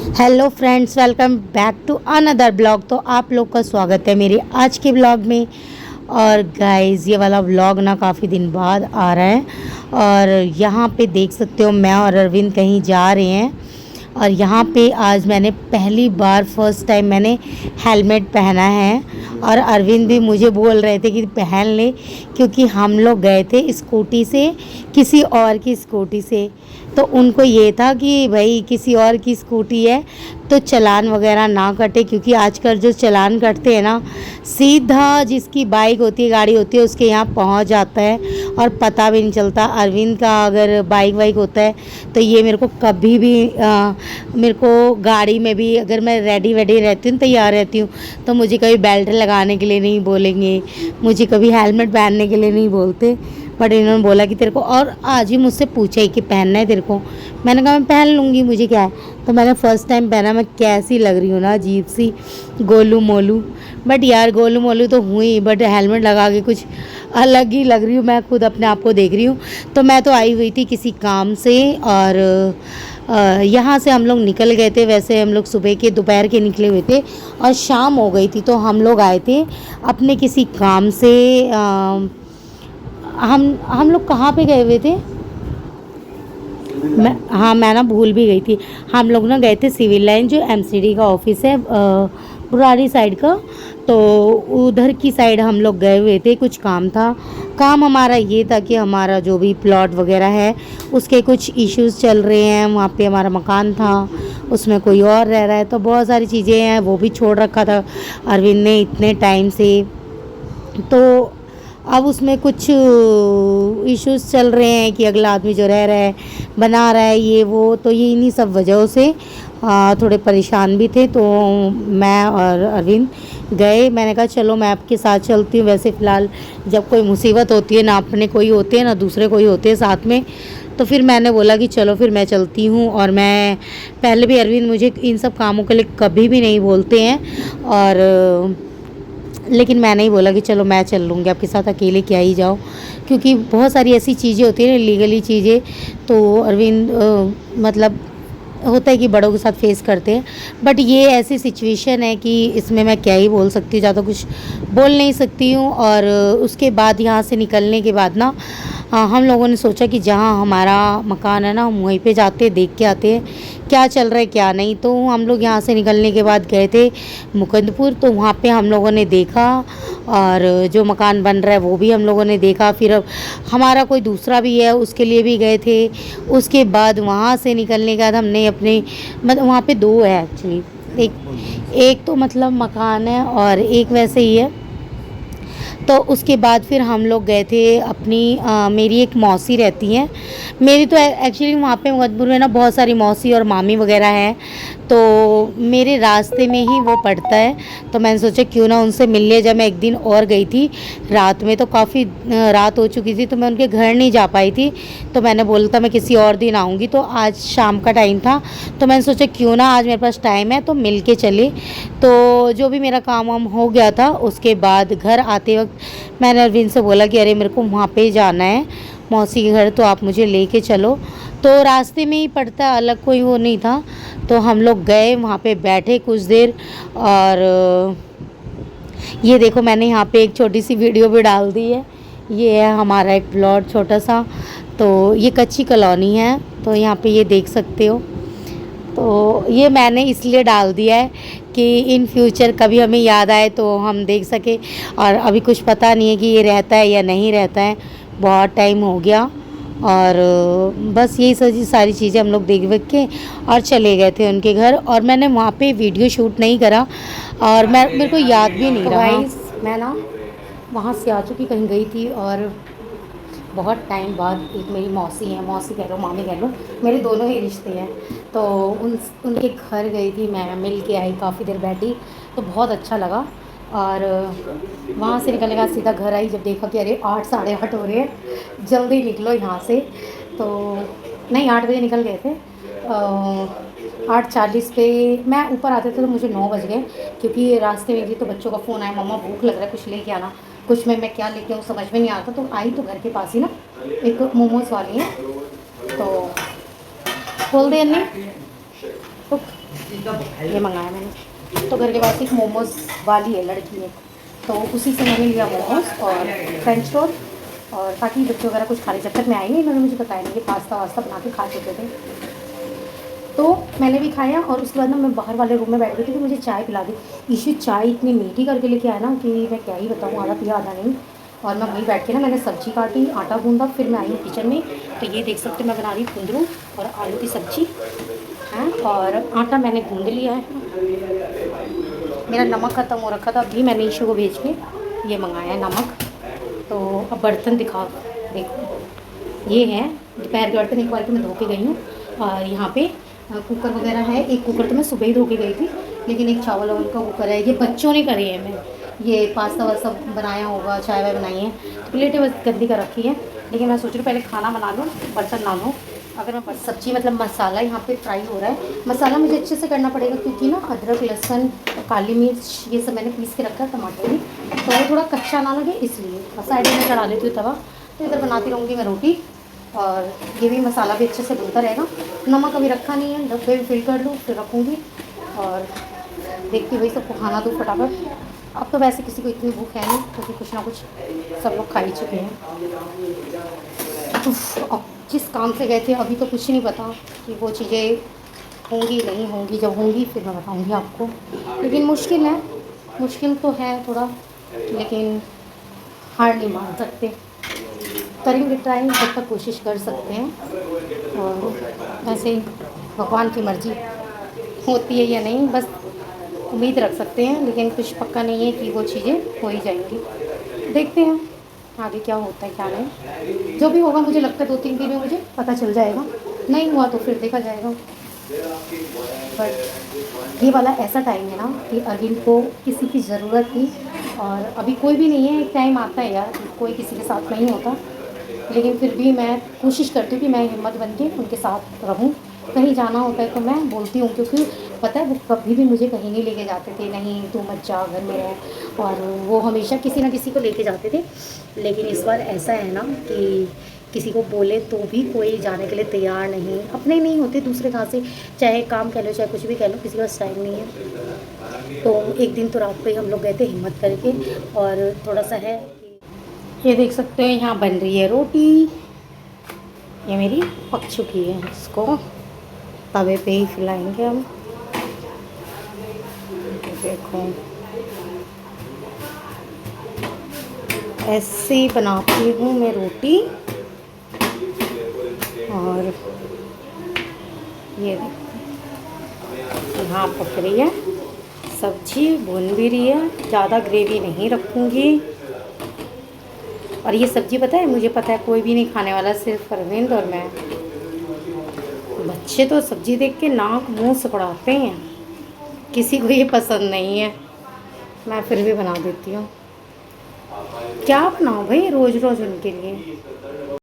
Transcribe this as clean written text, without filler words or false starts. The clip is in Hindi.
Hello friends, welcome back to another blog. तो आप लोग का स्वागत है मेरे आज के ब्लॉग में। और गाइस, ये वाला ब्लॉग ना काफ़ी दिन बाद आ रहा है। और यहाँ पे देख सकते हो मैं और अरविंद कहीं जा रहे हैं। और यहाँ पे आज मैंने पहली बार फर्स्ट टाइम मैंने हेलमेट पहना है। और अरविंद भी मुझे बोल रहे थे कि पहन ले, क्योंकि हम लोग गए थे स्कूटी से, किसी और की स्कूटी से। तो उनको ये था कि भाई किसी और की स्कूटी है तो चालान वगैरह ना कटे, क्योंकि आजकल जो चालान कटते हैं ना, सीधा जिसकी बाइक होती है, गाड़ी होती है, उसके यहाँ पहुँच जाता है और पता भी नहीं चलता। अरविंद का अगर बाइक वाइक होता है तो ये मेरे को कभी भी मेरे को गाड़ी में भी अगर मैं रेडी वेडी रहती हूँ, तैयार रहती हूँ, तो मुझे कभी बेल्ट लगाने के लिए नहीं बोलेंगे, मुझे कभी हेलमेट पहनने के लिए नहीं बोलते। बट इन्होंने बोला कि तेरे को, और आज ही मुझसे पूछा ही कि पहनना है तेरे को। मैंने कहा मैं पहन लूँगी, मुझे क्या है। तो मैंने फ़र्स्ट टाइम पहना। मैं कैसी लग रही हूँ ना, अजीब सी, गोलू मोलू। बट यार गोलू मोलू तो हुई, बट हेलमेट लगा के कुछ अलग ही लग रही हूँ। मैं खुद अपने आप को देख रही हूँ। तो मैं तो आई हुई थी किसी काम से, और यहाँ से हम लोग निकल गए थे। वैसे हम लोग सुबह के दोपहर के निकले हुए थे और शाम हो गई थी। तो हम लोग आए थे अपने किसी काम से। हम लोग कहाँ पे गए हुए थे? मैं ना भूल भी गई थी। हम लोग ना गए थे सिविल लाइन, जो एमसीडी का ऑफिस है बुराड़ी साइड का। तो उधर की साइड हम लोग गए हुए थे, कुछ काम था। काम हमारा ये था कि हमारा जो भी प्लॉट वगैरह है उसके कुछ इश्यूज चल रहे हैं। वहाँ पे हमारा मकान था, उसमें कोई और रह रहा है, तो बहुत सारी चीज़ें हैं, वो भी छोड़ रखा था अरविंद ने इतने टाइम से। तो अब उसमें कुछ इश्यूज चल रहे हैं कि अगला आदमी जो रह रहा है, बना रहा है, ये वो। तो ये इन्हीं सब वजहों से थोड़े परेशान भी थे। तो मैं और अरविंद गए। मैंने कहा चलो मैं आपके साथ चलती हूँ। वैसे फ़िलहाल जब कोई मुसीबत होती है ना, अपने कोई होते हैं ना दूसरे कोई होते हैं साथ में, तो फिर मैंने बोला कि चलो फिर मैं चलती हूँ। और मैं पहले भी, अरविंद मुझे इन सब कामों के लिए कभी भी नहीं बोलते हैं, और लेकिन मैंने ही बोला कि चलो मैं चल लूँगी आपके साथ, अकेले क्या ही जाओ। क्योंकि बहुत सारी ऐसी चीज़ें होती हैं ना, लीगली चीज़ें। तो अरविंद मतलब होता है कि बड़ों के साथ फेस करते हैं। बट ये ऐसी सिचुएशन है कि इसमें मैं क्या ही बोल सकती हूँ, ज़्यादा कुछ बोल नहीं सकती हूँ। और उसके बाद यहाँ से निकलने के बाद ना, हम लोगों ने सोचा कि जहाँ हमारा मकान है ना, हम वहीं पे जाते, देख के आते हैं क्या चल रहा है क्या नहीं। तो हम लोग यहाँ से निकलने के बाद गए थे मुकुंदपुर। तो वहाँ पे हम लोगों ने देखा, और जो मकान बन रहा है वो भी हम लोगों ने देखा। फिर अब हमारा कोई दूसरा भी है, उसके लिए भी गए थे। उसके बाद वहाँ से निकलने के बाद हमने अपने, मतलब वहाँ पे दो है एक्चुअली, एक एक तो मतलब मकान है और एक वैसे ही है। तो उसके बाद फिर हम लोग गए थे अपनी, मेरी एक मौसी रहती हैं। मेरी तो एक्चुअली वहाँ पे मुकद्दपुर में ना बहुत सारी मौसी और मामी वगैरह हैं। तो मेरे रास्ते में ही वो पड़ता है। तो मैंने सोचा क्यों ना उनसे मिल लिया। जब मैं एक दिन और गई थी रात में, तो काफ़ी रात हो चुकी थी, तो मैं उनके घर नहीं जा पाई थी। तो मैंने बोला था मैं किसी और दिन आऊँगी। तो आज शाम का टाइम था, तो मैंने सोचा क्यों ना आज मेरे पास टाइम है तो मिल के चले। तो जो भी मेरा काम वाम हो गया था, उसके बाद घर आते वक्त मैंने अरविंद से बोला कि अरे मेरे को वहाँ पे जाना है मौसी के घर, तो आप मुझे लेके चलो। तो रास्ते में ही पड़ता है, अलग कोई वो नहीं था। तो हम लोग गए वहाँ पे, बैठे कुछ देर। और ये देखो मैंने यहाँ पे एक छोटी सी वीडियो भी डाल दी है। ये है हमारा एक प्लॉट छोटा सा। तो ये कच्ची कॉलोनी है, तो यहाँ पे ये देख सकते हो। तो ये मैंने इसलिए डाल दिया है कि इन फ्यूचर कभी हमें याद आए तो हम देख सके। और अभी कुछ पता नहीं है कि ये रहता है या नहीं रहता है, बहुत टाइम हो गया। और बस यही सारी चीज़ें हम लोग देख वेख के और चले गए थे उनके घर। और मैंने वहाँ पे वीडियो शूट नहीं करा, और मेरे को याद भी नहीं रहा। मैं ना वहाँ से आ चुकी, कहीं गई थी, और बहुत टाइम बाद एक मेरी मौसी है, मौसी कह लो मामी कह लो, मेरे दोनों ही रिश्ते हैं। तो उनके घर गई थी मैं, मिल के आई, काफ़ी देर बैठी, तो बहुत अच्छा लगा। और वहाँ से निकलने के बाद सीधा घर आई। जब देखा कि अरे 8 साढ़े 8 हो रहे हैं, जल्दी निकलो यहाँ से। तो नहीं, 8 बजे निकल गए थे। 8:40 पे मैं ऊपर आते थे तो मुझे 9 बज गए, क्योंकि रास्ते में थी तो बच्चों का फ़ोन आया, मम्मा भूख लग रहा है कुछ लेके आना। कुछ मैं क्या लेके आऊँ समझ में नहीं आता। तो आई तो घर के पास ही ना एक मोमोज़ वाली है, तो खोल दे अन्नी। तो ये मंगाया मैंने। तो घर के पास एक मोमोज़ वाली है लड़की है, तो उसी से मैंने लिया मोमोज़ और फ्रेंच रोल, और ताकि बच्चे वगैरह कुछ खा रहे। जब तक मैं आई नहीं इन्होंने मुझे बताया नहीं कि पास्ता वास्ता बना के खा चुके थे। तो मैंने भी खाया और उसके बाद ना मैं बाहर वाले रूम में बैठ गई थी, तो मुझे चाय पिला दी। ईशु चाय इतनी मीठी करके लेके आया ना कि मैं क्या ही बताऊँ, आधा पिया आधा नहीं। और मैं वहीं बैठ के ना मैंने सब्ज़ी काटी, आटा गूँधा, फिर मैं आई हूँ किचन में। तो ये देख सकते मैं बना रही हूँ कुंदरू और आलू की सब्ज़ी है, और आटा मैंने गूँध लिया है। मेरा नमक ख़त्म हो रखा था, अभी मैंने ईशु को भेज के ये मंगाया है नमक। तो अब बर्तन दिखा, देखो ये है दोपहर के बर्तन, एक बार के मैं धो के गई हूँ। और यहाँ पे कुकर वगैरह है, एक कुकर तो मैं सुबह ही धो के गई थी, लेकिन एक चावल वावल का कुकर है, ये बच्चों ने करे हैं। मैं ये पास्ता वास्ता बनाया होगा, चाय वाय बनाई है, तो प्लेटें बस गंदी कर रखी है। लेकिन मैं सोच रही हूँ पहले खाना बना लूँ, बर्तन ना लूँ। अगर मैं सब्ज़ी मतलब मसाला यहाँ पे फ्राई हो रहा है, मसाला मुझे अच्छे से करना पड़ेगा क्योंकि ना अदरक लहसुन काली मिर्च ये सब मैंने पीस के रखा है, टमाटर भी, तो वो थोड़ा कच्चा ना लगे इसलिए। और साइड में चढ़ा लेती हूँ तवा, तो इधर बनाती रहूँगी मैं रोटी, और ये भी मसाला भी अच्छे से भूनता रहेगा। नमक अभी रखा नहीं है, डब्बे भी फिल कर लूँ फिर रखूँगी, और देखती वही सबको खाना दूँ फटाफट। अब तो वैसे किसी को इतनी भूख है नहीं क्योंकि कुछ ना कुछ सब लोग खा ही चुके हैं। अब जिस काम से गए थे अभी तो कुछ नहीं पता कि वो चीज़ें होंगी नहीं होंगी, जब होंगी फिर मैं बताऊँगी आपको। लेकिन मुश्किल है, मुश्किल तो है थोड़ा, लेकिन हार नहीं मान सकते, करेंगे ट्राई, जब तक कोशिश कर सकते हैं। और ऐसे ही भगवान की मर्ज़ी होती है या नहीं, बस उम्मीद रख सकते हैं, लेकिन कुछ पक्का नहीं है कि वो चीज़ें हो ही जाएंगी। देखते हैं आगे क्या होता है क्या नहीं, जो भी होगा मुझे लगता है 2-3 दिन में मुझे पता चल जाएगा, नहीं हुआ तो फिर देखा जाएगा। बट ये वाला ऐसा टाइम है ना कि अरविंद को किसी की ज़रूरत थी, और अभी कोई भी नहीं है। एक टाइम आता है यार कोई किसी के साथ नहीं होता, लेकिन फिर भी मैं कोशिश करती हूँ कि मैं हिम्मत बन के उनके साथ रहूँ। कहीं जाना होता है तो मैं बोलती हूँ, क्योंकि पता है वो कभी भी मुझे कहीं नहीं लेके जाते थे, नहीं तू मत जा घर में रह, और वो हमेशा किसी ना किसी को लेके जाते थे। लेकिन इस बार ऐसा है ना कि किसी को बोले तो भी कोई जाने के लिए तैयार नहीं, अपने नहीं होते, दूसरे कहाँ से, चाहे काम कह लो चाहे कुछ भी कह लो, किसी के पास टाइम नहीं है। तो एक दिन तो रात को ही हम लोग गए थे हिम्मत करके, और थोड़ा सा है ये देख सकते हैं यहाँ बन रही है रोटी, ये मेरी पक चुकी है, इसको तवे पे ही फैलाएंगे हम। देखो ऐसे ही बनाती हूँ मैं रोटी, और ये देखो यहाँ पक रही है सब्जी, भुन भी रही है, ज़्यादा ग्रेवी नहीं रखूँगी। और ये सब्ज़ी पता है, मुझे पता है कोई भी नहीं खाने वाला, सिर्फ अरविंद और मैं। बच्चे तो सब्ज़ी देख के नाक मुंह सिकुड़ाते हैं, किसी को ये पसंद नहीं है, मैं फिर भी बना देती हूँ। क्या बनाऊँ भाई रोज़ रोज़ उनके लिए।